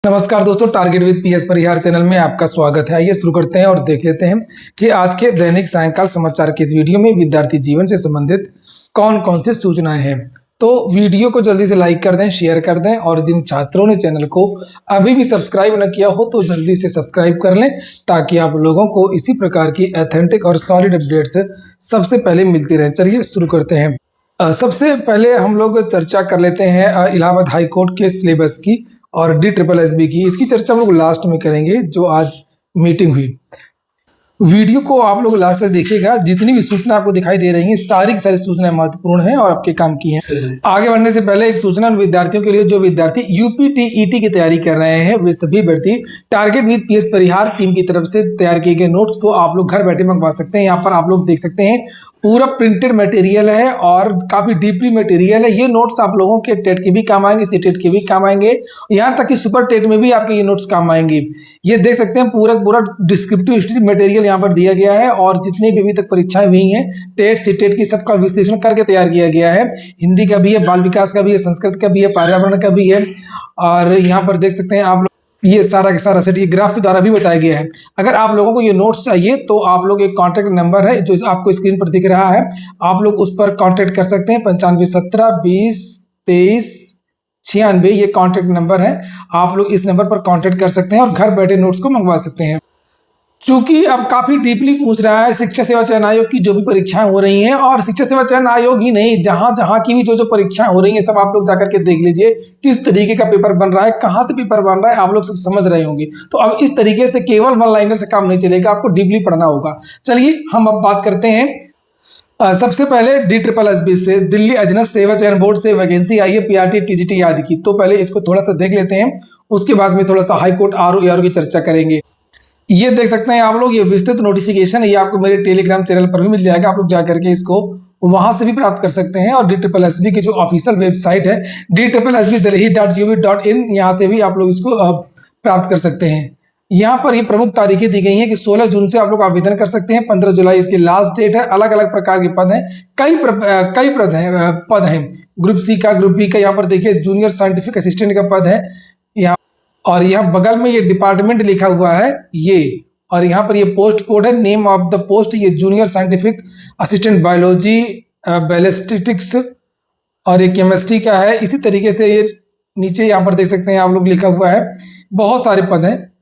नमस्कार दोस्तों, target with PS Parihar channel में आपका स्वागत है। आइए शुरू करते हैं और देख लेते हैं कि आज के दैनिक सायंकाल समाचार के इस वीडियो में विद्यार्थी जीवन से संबंधित कौन कौन से सूचनाएं हैं। तो वीडियो को जल्दी से लाइक कर दें, शेयर कर दें और जिन छात्रों ने चैनल को अभी भी सब्सक्राइब न किया हो तो जल्दी से सब्सक्राइब कर लें ताकि आप लोगों को इसी प्रकार की ऑथेंटिक और सॉलिड अपडेट्स सबसे पहले मिलती रहे। चलिए शुरू करते हैं। सबसे पहले हम लोग चर्चा कर लेते हैं इलाहाबाद हाई कोर्ट के सिलेबस की और DSSB की। इसकी चर्चा हम लोग लास्ट में करेंगे जो आज मीटिंग हुई। वीडियो को आप लोग लास्ट तक देखिएगा। जितनी भी सूचना आपको दिखाई दे रही हैं सारी की सारी सूचनाएं महत्वपूर्ण हैं और आपके काम की हैं। आगे बढ़ने से पहले एक सूचना विद्यार्थियों के लिए, जो विद्यार्थी UPTET की तैयारी कर रहे हैं वे सभी व्यक्ति target with PS Parihar team की तरफ से तैयार किए गए नोट्स को आप लोग घर बैठे मंगवा सकते हैं। यहाँ पर आप लोग देख सकते हैं पूरा प्रिंटेड मटेरियल है और काफी डीपली मटेरियल है। ये नोट्स आप लोगों के टेट के भी काम आएंगे, सीटेट के भी काम आएंगे, यहाँ तक कि सुपर टेट में भी आपके ये नोट्स काम आएंगे। ये देख सकते हैं पूरा डिस्क्रिप्टिव मटेरियल यहाँ पर दिया गया है और जितनी भी अभी तक परीक्षाएं हुई हैं टेट सीटेट की सबका विश्लेषण करके तैयार किया गया है। हिंदी का भी है, बाल विकास का भी है, संस्कृत का भी है, पर्यावरण का भी है। और यहाँ पर देख सकते हैं आप लोग ये सारा का सारा सेट ये ग्राफ के द्वारा भी बताया गया है। अगर आप लोगों को ये नोट्स चाहिए तो आप लोग एक कॉन्टैक्ट नंबर है जो आपको स्क्रीन पर दिख रहा है, आप लोग उस पर कॉन्टैक्ट कर सकते हैं। 9517202396 ये कॉन्टैक्ट नंबर है। आप लोग इस नंबर पर कॉन्टैक्ट कर सकते हैं और घर बैठे नोट्स को मंगवा सकते हैं। चूंकि अब काफी डीपली पूछ रहा है शिक्षा सेवा चयन आयोग की जो भी परीक्षाएं हो रही हैं, और शिक्षा सेवा चयन आयोग ही नहीं, जहां की भी जो परीक्षाएं हो रही हैं सब आप लोग जाकर के देख लीजिए किस तरीके का पेपर बन रहा है, कहां से पेपर बन रहा है, आप लोग सब समझ रहे होंगे। तो अब इस तरीके से केवल वन लाइनर से काम नहीं चलेगा, आपको डीपली पढ़ना होगा। चलिए हम अब बात करते हैं सबसे पहले DSSB से, दिल्ली अधीनस्थ सेवा चयन बोर्ड से वैकेंसी आई है PRT TGT आदि की। तो पहले इसको थोड़ा सा देख लेते हैं, उसके बाद में थोड़ा सा हाई कोर्ट RO की चर्चा करेंगे। ये देख सकते हैं आप लोग, ये विस्तृत नोटिफिकेशन है, ये आपको मेरे टेलीग्राम चैनल पर भी मिल जाएगा। आप लोग जाकर के इसको वहां से भी प्राप्त कर सकते हैं और DSSB की जो ऑफिशियल वेबसाइट है DSSB.delhi.gov.in, यहाँ से भी आप लोग इसको प्राप्त कर सकते हैं। यहाँ पर ये प्रमुख तारीखें दी गई हैं कि 16 जून से आप लोग आवेदन कर सकते हैं, 15 जुलाई इसकी लास्ट डेट है। अलग अलग प्रकार के पद हैं, कई पद हैं। ग्रुप C का, ग्रुप B का, यहाँ पर देखिए जूनियर साइंटिफिक असिस्टेंट का पद है यहाँ, और यहाँ बगल में ये डिपार्टमेंट लिखा हुआ है ये, और यहाँ पर ये पोस्ट कोड है, नेम ऑफ द पोस्ट ये junior scientific assistant biology ballistics, और ये केमिस्ट्री का है। इसी तरीके से ये नीचे यहाँ पर देख सकते हैं आप लोग लिखा हुआ है, बहुत सारे पद हैं।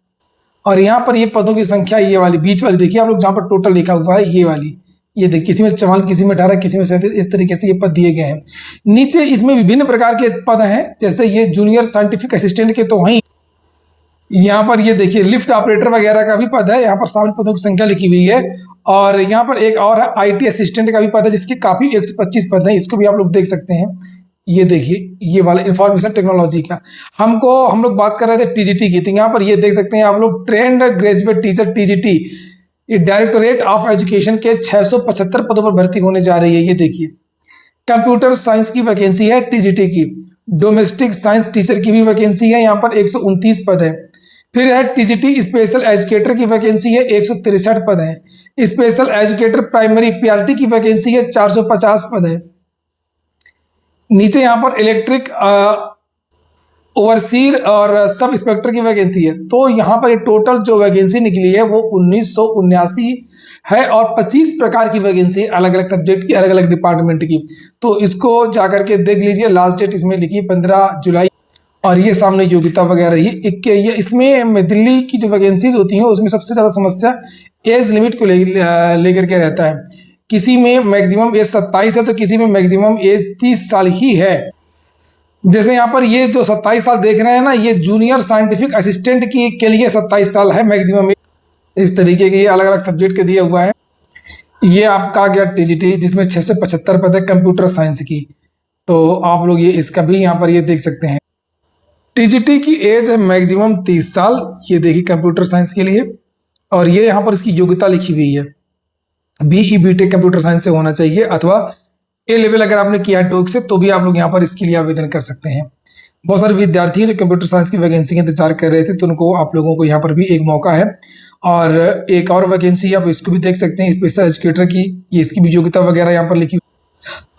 और यहाँ पर ये पदों की संख्या ये वाली बीच वाली देखिए आप लोग, जहाँ पर टोटल लिखा हुआ है ये वाली, ये देखिए किसी में 44, किसी में 18, किसी में 37, इस तरीके से ये पद दिए गए हैं। नीचे इसमें विभिन्न प्रकार के पद हैं, जैसे ये जूनियर साइंटिफिक असिस्टेंट के तो वहीं, यहाँ पर ये देखिए लिफ्ट ऑपरेटर वगैरह का भी पद है। यहाँ पर 7 पदों की संख्या लिखी हुई है। और यहाँ पर एक और है IT असिस्टेंट का भी पद है, जिसके काफी 125 पद हैं, इसको भी आप लोग देख सकते हैं। ये देखिए ये वाला इंफॉर्मेशन टेक्नोलॉजी का। हम लोग बात कर रहे थे TGT की, तो यहाँ पर ये देख सकते हैं आप लोग ट्रेंड ग्रेजुएट टीचर TGT, ये डायरेक्टोरेट ऑफ एजुकेशन के 675 पदों पर भर्ती होने जा रही है। ये देखिए कंप्यूटर साइंस की वैकेंसी है TGT की, डोमेस्टिक साइंस टीचर की भी वैकेंसी है, यहाँ पर 129 पद है। फिर है TGT स्पेशल एजुकेटर की वैकेंसी है, 163 पद है। स्पेशल एजुकेटर प्राइमरी PRT की वैकेंसी है, 450 पद है। नीचे यहाँ पर इलेक्ट्रिक ओवरसीर और सब इंस्पेक्टर की वैकेंसी है। तो यहाँ पर टोटल जो वैकेंसी निकली है वो 1979 है और 25 प्रकार की वैकेंसी अलग अलग सब्जेक्ट की, अलग अलग डिपार्टमेंट की। तो इसको जाकर के देख लीजिए, लास्ट डेट इसमें लिखी 15 जुलाई, और ये सामने योग्यता वगैरह ये इसमें दिल्ली की जो वैकेंसीज होती हैं उसमें सबसे ज्यादा समस्या एज लिमिट को लेकर के रहता है। किसी में मैक्सिमम एज 27 है तो किसी में मैक्सिमम एज 30 साल ही है। जैसे यहाँ पर ये जो 27 साल देख रहे हैं ना, ये जूनियर साइंटिफिक असिस्टेंट के लिए 27 साल है मैक्सिमम। इस तरीके के अलग अलग सब्जेक्ट के दिया हुआ है। ये आपका गया TGT जिसमें 675 पद है कंप्यूटर साइंस की। तो आप लोग ये इसका भी यहाँ पर ये देख सकते हैं। TGT की एज है मैक्सिमम 30 साल, ये देखिए कंप्यूटर साइंस के लिए। और ये यहाँ पर इसकी योग्यता लिखी हुई है, BE BTech कंप्यूटर साइंस से होना चाहिए, अथवा A लेवल अगर आपने किया है टोक से तो भी आप लोग यहाँ पर इसके लिए आवेदन कर सकते हैं। बहुत सारे विद्यार्थी हैं जो कंप्यूटर साइंस की वैकेंसी का इंतजार कर रहे थे, तो उनको आप लोगों को यहाँ पर भी एक मौका है। और एक और वैकेंसी आप इसको भी देख सकते हैं, स्पेशल एजुकेटर की, ये इसकी भी योग्यता वगैरह यहाँ पर लिखी।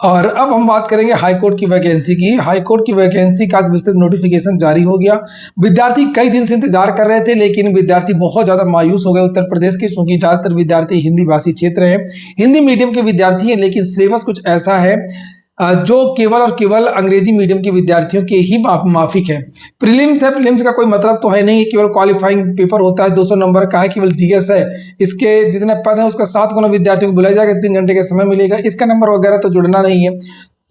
और अब हम बात करेंगे हाई कोर्ट की वैकेंसी की। हाई कोर्ट की वैकेंसी का आज विस्तृत नोटिफिकेशन जारी हो गया। विद्यार्थी कई दिन से इंतजार कर रहे थे, लेकिन विद्यार्थी बहुत ज़्यादा मायूस हो गए उत्तर प्रदेश के, क्योंकि ज़्यादातर विद्यार्थी हिंदी भाषी क्षेत्र हैं, हिंदी मीडियम के विद्यार्थी हैं, लेकिन सिलेबस कुछ ऐसा है जो केवल और केवल अंग्रेजी मीडियम के विद्यार्थियों के ही माफिक है। प्रीलिम्स है, प्रीलिम्स का कोई मतलब तो है नहीं, केवल क्वालिफाइंग पेपर होता है, 200 नंबर का है, केवल जीएस है। इसके जितने पद हैं उसका 7 गुना विद्यार्थियों को बुलाया जाएगा, 3 घंटे का समय मिलेगा, इसका नंबर वगैरह तो जुड़ना नहीं है,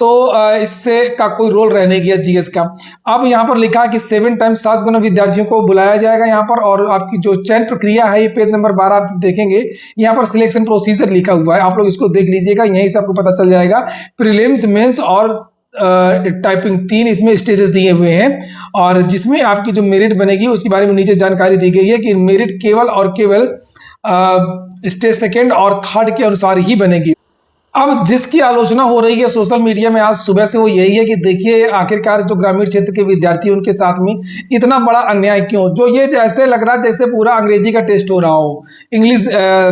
तो इससे का कोई रोल रहने गया जीएस का। अब यहाँ पर लिखा है कि 7 टाइम्स 7 गुना विद्यार्थियों को बुलाया जाएगा यहाँ पर, और आपकी जो चयन प्रक्रिया है, ये पेज नंबर 12 आप देखेंगे, यहाँ पर सिलेक्शन प्रोसीजर लिखा हुआ है, आप लोग इसको देख लीजिएगा, यहीं से आपको पता चल जाएगा। प्रीलिम्स, मेंस और टाइपिंग 3 इसमें स्टेजेस दिए हुए हैं, और जिसमें आपकी जो मेरिट बनेगी उसके बारे में नीचे जानकारी दी गई है कि मेरिट केवल और केवल स्टेज सेकेंड और थर्ड के अनुसार ही बनेगी। अब जिसकी आलोचना हो रही है सोशल मीडिया में आज सुबह से, वो यही है कि देखिए आखिरकार जो ग्रामीण क्षेत्र के विद्यार्थी उनके साथ में इतना बड़ा अन्याय क्यों, जो ये जैसे लग रहा है जैसे पूरा अंग्रेजी का टेस्ट हो रहा हो, इंग्लिश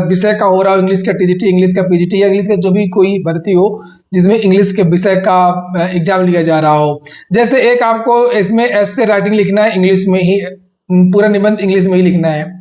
विषय का हो रहा हो, इंग्लिश का टीजीटी, इंग्लिश का पीजीटी या इंग्लिश का जो भी कोई भर्ती हो जिसमें इंग्लिश के विषय का एग्जाम लिया जा रहा हो। जैसे एक आपको इसमें ऐसे राइटिंग लिखना है, इंग्लिश में ही पूरा निबंध इंग्लिश में ही लिखना है,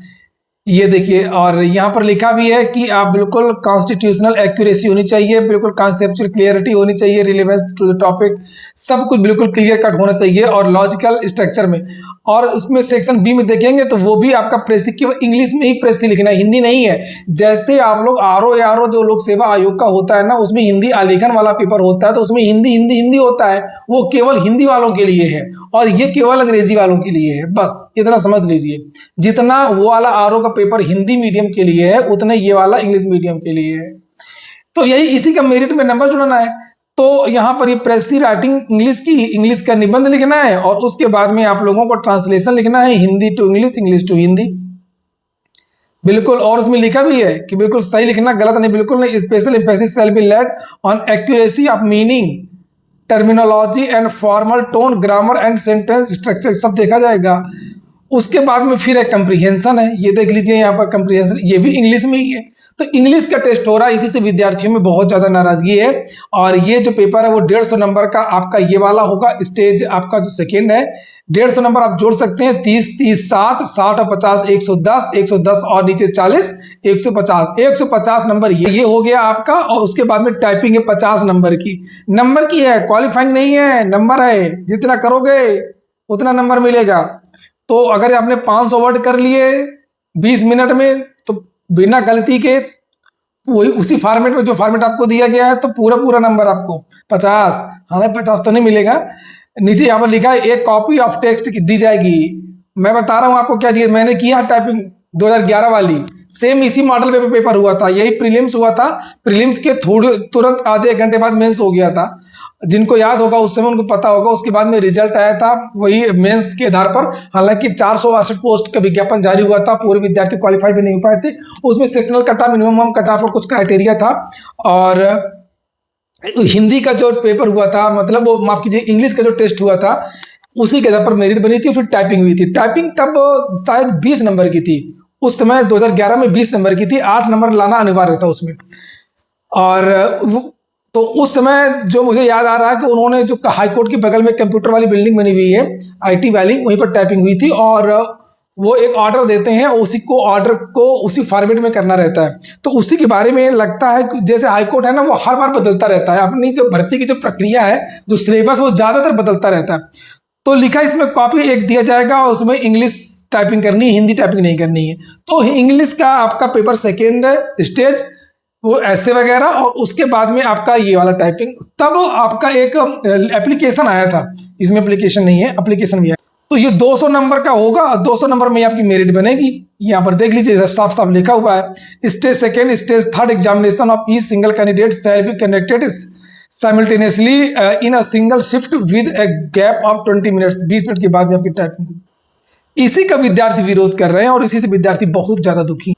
ये देखिए। और यहाँ पर लिखा भी है कि आप बिल्कुल कॉन्स्टिट्यूशनल एक्यूरेसी होनी चाहिए, बिल्कुल कॉन्सेप्चुअल क्लियरिटी होनी चाहिए, रिलेवेंस टू द टॉपिक, सब कुछ बिल्कुल क्लियर कट होना चाहिए, और लॉजिकल स्ट्रक्चर में। और उसमें सेक्शन बी में देखेंगे तो वो भी आपका प्रेसी केवल इंग्लिश में ही प्रेसी लिखना है, हिंदी नहीं है। जैसे आप लोग आरओ जो लोक सेवा आयोग का होता है ना, उसमें हिंदी आलेखन वाला पेपर होता है, तो उसमें हिंदी हिंदी हिंदी होता है, वो केवल हिंदी वालों के लिए है, और ये केवल अंग्रेजी वालों के लिए है, बस इतना समझ लीजिए। जितना वो वाला आरओ का पेपर हिंदी मीडियम के लिए है, उतना ये वाला इंग्लिश मीडियम के लिए है। तो यही इसी का मेरिट में नंबर जुड़ना है। तो यहाँ पर ये प्रेसी राइटिंग इंग्लिश की, इंग्लिश का निबंध लिखना है, और उसके बाद में आप लोगों को ट्रांसलेशन लिखना है, Hindi to English, English to Hindi, बिल्कुल। और उसमें लिखा भी है कि बिल्कुल सही लिखना, गलत नहीं, बिल्कुल नहीं। Special emphasis shall be laid on accuracy of meaning, terminology and formal tone, grammar and sentence structure, सब देखा जाएगा। उसके बाद में फिर एक कंप्रीहेंशन है, ये देख लीजिए यहाँ पर कंप्रीहेंशन, ये भी इंग्लिश में ही है। तो इंग्लिश का टेस्ट हो रहा है, इसी से विद्यार्थियों में बहुत ज्यादा नाराजगी है। और ये जो पेपर है वो 150 नंबर का आपका ये वाला होगा, स्टेज आपका जो सेकेंड है, 150 नंबर आप जोड़ सकते हैं, 30 30 60 60 और 50 110 110 और नीचे 40 150 नंबर ये हो गया आपका। और उसके बाद में टाइपिंग है 50 नंबर की है, क्वालिफाइंग नहीं है, नंबर है, जितना करोगे उतना नंबर मिलेगा। तो अगर आपने 500 वर्ड कर लिए 20 मिनट में, तो बिना गलती के वही उसी फॉर्मेट में जो फॉर्मेट आपको दिया गया है, तो पूरा नंबर आपको 50, हालांकि 50 तो नहीं मिलेगा। नीचे यहाँ पर लिखा है एक कॉपी ऑफ टेक्स्ट दी जाएगी। मैं बता रहा हूँ आपको क्या दिया, मैंने किया टाइपिंग 2011 वाली, सेम इसी मॉडल पे पेपर हुआ था, यही प्रीलिम्स हुआ था। प्रीलिम्स के थोड़े तुरंत आधे 1 घंटे बाद मेंस हो गया था, जिनको याद होगा उस समय उनको पता होगा। उसके बाद में रिजल्ट आया था वही मेंस के आधार पर, हालांकि 462 पोस्ट का विज्ञापन जारी हुआ था, पूरे विद्यार्थी क्वालिफाई भी नहीं हो पाए थे। उसमें sectional cut off, minimum cut off का कुछ क्राइटेरिया था, और हिंदी का जो पेपर हुआ था, मतलब वो माफ कीजिए इंग्लिश का जो टेस्ट हुआ था, उसी के आधार पर मेरिट बनी थी। फिर टाइपिंग हुई थी, टाइपिंग तब शायद 20 नंबर की थी, उस समय 2011 में 20 नंबर की थी, 8 नंबर लाना अनिवार्य था उसमें। और तो उस समय जो मुझे याद आ रहा है कि उन्होंने जो हाईकोर्ट के बगल में कंप्यूटर वाली बिल्डिंग बनी हुई है, आईटी वाली, वहीं पर टाइपिंग हुई थी। और वो एक ऑर्डर देते हैं, उसी को ऑर्डर को उसी फॉर्मेट में करना रहता है। तो उसी के बारे में लगता है कि जैसे हाईकोर्ट है ना, वो हर बार बदलता रहता है अपनी जो भर्ती की जो प्रक्रिया है, जो सिलेबस, वो ज्यादातर बदलता रहता है। तो लिखा इसमें कॉपी एक दिया जाएगा, उसमें इंग्लिश टाइपिंग करनी है, हिंदी टाइपिंग नहीं करनी है। तो इंग्लिश का आपका पेपर सेकेंड स्टेज, वो ऐसे वगैरह, और उसके बाद में आपका ये वाला टाइपिंग। तब आपका एक एप्लीकेशन आया था, इसमें एप्लीकेशन नहीं है, एप्लीकेशन भी है। तो ये 200 नंबर का होगा, 200 नंबर में आपकी मेरिट बनेगी। यहाँ पर देख लीजिए साफ साफ लिखा हुआ है, stage second stage third examination of each single candidate shall be conducted simultaneously in a single shift with a gap of 20 minutes, 20 minute के बाद में आपकी टाइपिंग। इसी का विद्यार्थी विरोध कर रहे हैं, और इसी से विद्यार्थी बहुत ज्यादा दुखी।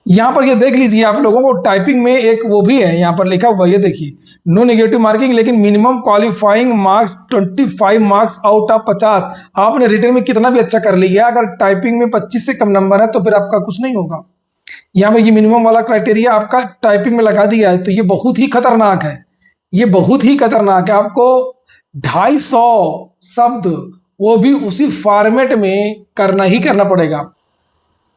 यहाँ पर ये देख लीजिए आप लोगों को, टाइपिंग में एक वो भी है, यहाँ पर लिखा हुआ, ये देखिए, नो नेगेटिव मार्किंग, लेकिन minimum qualifying marks 25 marks out of 50। आपने रिटर्न में कितना भी अच्छा कर लिया, अगर टाइपिंग में 25 से कम नंबर है तो फिर आपका कुछ नहीं होगा। यहाँ पर ये मिनिमम वाला क्राइटेरिया आपका टाइपिंग में लगा दिया है, तो ये बहुत ही खतरनाक है। ये बहुत ही खतरनाक है। आपको 250 शब्द वो भी उसी फॉर्मेट में करना ही करना पड़ेगा।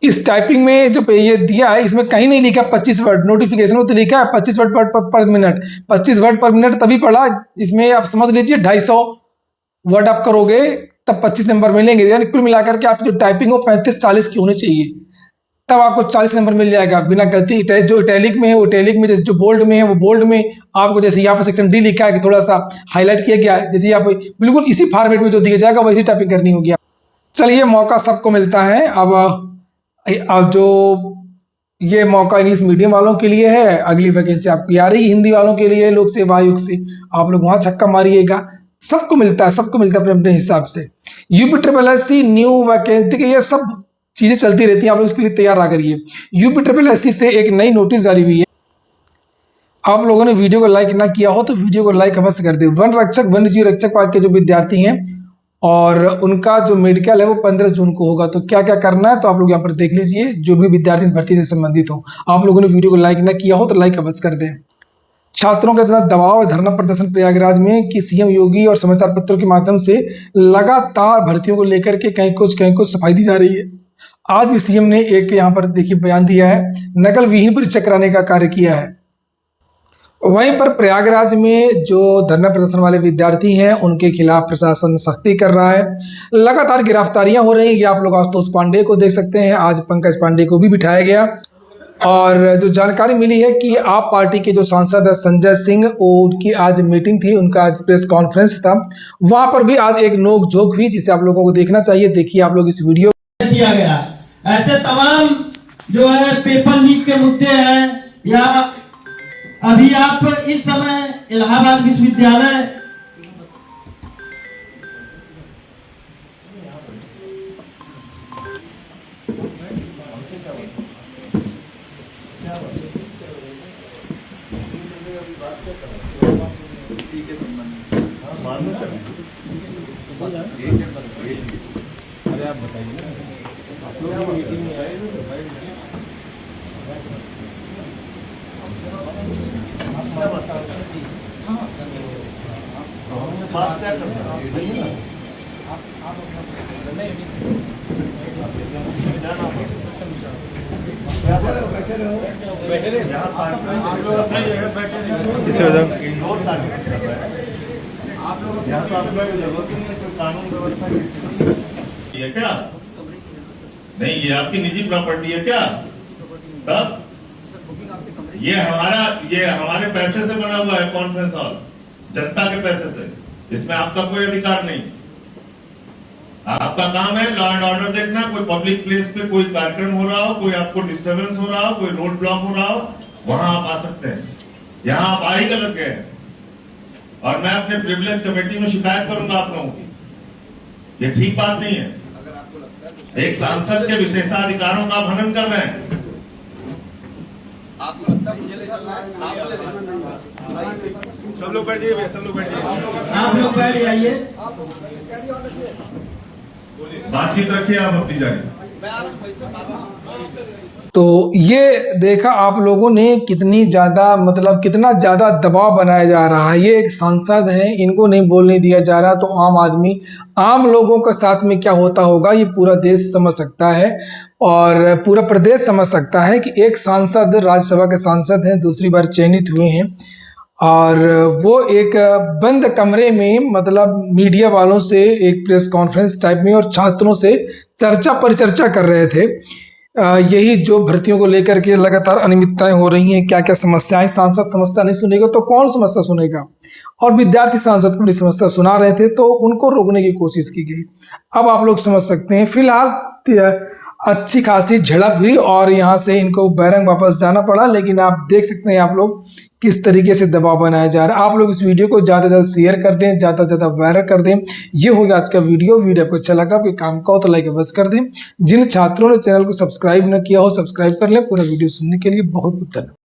इस टाइपिंग में जो ये दिया है इसमें कहीं नहीं लिखा 25 वर्ड, नोटिफिकेशन में तो लिखा है 25 वर्ड पर मिनट। 25 वर्ड पर मिनट तभी पढ़ा, इसमें आप समझ लीजिए 250 वर्ड आप करोगे तब 25 नंबर मिलेंगे। यानी कुल मिलाकर के आपकी जो टाइपिंग हो 35-40 की होनी चाहिए, तब आपको 40 नंबर मिल जाएगा बिना गलती। जो इटैलिक में है वो इटैलिक में, जैसे जो बोल्ड में है वो बोल्ड में, आपको जैसे यहाँ पर सेक्शन डी लिखा है कि थोड़ा सा हाईलाइट किया गया है, जैसे यहाँ पे बिल्कुल इसी फॉर्मेट में जो दिया जाएगा वैसी टाइपिंग करनी होगी। चलिए, मौका सबको मिलता है। अब जो ये मौका इंग्लिश मीडियम वालों के लिए है, अगली वैकेंसी आपकी आ रही हिंदी वालों के लिए, लोक सेवा आयोग से, आप लोग वहां छक्का मारिएगा। सबको मिलता है, सबको मिलता है अपने अपने हिसाब से। UP SSC न्यू वैकेंसी, देखिए ये सब चीजें चलती रहती हैं, आप लोग इसके लिए तैयार रहा करिए। UP SSC से एक नई नोटिस जारी हुई है। आप लोगों ने वीडियो को लाइक ना किया हो तो वीडियो को लाइक अवश्य कर दे। वन रक्षक, वन्य जीव रक्षक पार्क के जो विद्यार्थी हैं और उनका जो मेडिकल है वो 15 जून को होगा, तो क्या क्या करना है तो आप लोग यहाँ पर देख लीजिए, जो भी विद्यार्थी इस भर्ती से संबंधित हो। आप लोगों ने वीडियो को लाइक ना किया हो तो लाइक अवश्य कर दें। छात्रों का इतना दबाव, धरना प्रदर्शन प्रयागराज में कि सीएम योगी और समाचार पत्रों के माध्यम से लगातार भर्तियों को लेकर के कहीं कुछ सफाई दी जा रही है। आज भी सीएम ने एक यहाँ पर देखिए बयान दिया है, नकल विहीन परीक्षा कराने का कार्य किया है। वहीं पर प्रयागराज में जो धरना प्रदर्शन वाले विद्यार्थी हैं उनके खिलाफ प्रशासन सख्ती कर रहा है। लगातार गिरफ्तारियां हो रही हैं। ये आप लोग आशुतोष पांडे को देख सकते हैं, आज पंकज पांडे को भी बिठाया गया। और जो जानकारी मिली है कि आप पार्टी के जो सांसद है संजय सिंह, उनकी आज मीटिंग थी, उनका आज प्रेस कॉन्फ्रेंस था, वहां पर भी आज एक नोकझोंक हुई जिसे आप लोगों को देखना चाहिए। देखिए आप लोग इस वीडियो। दिया गया ऐसे तमाम जो है पेपर लीक के मुद्दे हैं, या अभी आप इस समय इलाहाबाद विश्वविद्यालय अरे आप बताइए ना, आप लोग मीटिंग में आए बात क्या करते हैं आप बैठे रहे यहाँ तो आपको जरूरत नहीं है, तो कानून व्यवस्था ये क्या नहीं, ये आपकी निजी प्रॉपर्टी है क्या? तब ये हमारे पैसे से बना हुआ है कॉन्फ्रेंस हॉल, जनता के पैसे से, इसमें आपका कोई अधिकार नहीं। आपका काम है लॉ एंड ऑर्डर देखना। कोई पब्लिक प्लेस पे कोई कार्यक्रम हो रहा हो, कोई आपको डिस्टर्बेंस हो रहा हो, कोई रोड ब्लॉक हो रहा हो, वहां आप आ सकते हैं। यहाँ आप आ ही गलत गए और मैं अपने प्रिविलेज कमेटी में शिकायत करूंगा आप लोगों की। ये ठीक बात नहीं है। एक सांसद के विशेषाधिकारों का हनन कर रहे हैं। सब लोग बैठ जाइए, सब लोग बैठ जाइए, आप लोग बैठ जाइए, बातचीत रखिए आप अपनी जारी। तो ये देखा आप लोगों ने कितनी ज़्यादा, मतलब कितना ज़्यादा दबाव बनाया जा रहा है। ये एक सांसद हैं, इनको नहीं बोलने दिया जा रहा, तो आम आदमी, आम लोगों के साथ में क्या होता होगा ये पूरा देश समझ सकता है और पूरा प्रदेश समझ सकता है कि एक सांसद, राज्यसभा के सांसद हैं, दूसरी बार चयनित हुए हैं और वो एक बंद कमरे में, मतलब मीडिया वालों से एक प्रेस कॉन्फ्रेंस टाइप में और छात्रों से परिचर्चा कर रहे थे। यही जो भर्तियों को लेकर के लगातार अनियमितताएं हो रही हैं, क्या क्या समस्याएं, सांसद समस्या नहीं सुनेगा तो कौन समस्या सुनेगा, और विद्यार्थी सांसद को बड़ी समस्या सुना रहे थे तो उनको रोकने की कोशिश की गई। अब आप लोग समझ सकते हैं, फिलहाल अच्छी खासी झड़प हुई और यहाँ से इनको बैरंग वापस जाना पड़ा, लेकिन आप देख सकते हैं आप लोग किस तरीके से दबाव बनाया जा रहा है। आप लोग इस वीडियो को ज़्यादा से ज़्यादा शेयर कर दें, ज़्यादा से ज़्यादा वायरल कर दें। ये हो गया आज का वीडियो आपको अच्छा लगा, आपके काम का हो तो लाइक अवश्य कर दें। जिन छात्रों ने चैनल को सब्सक्राइब न किया हो सब्सक्राइब कर लें। पूरा वीडियो सुनने के लिए बहुत बहुत धन्यवाद।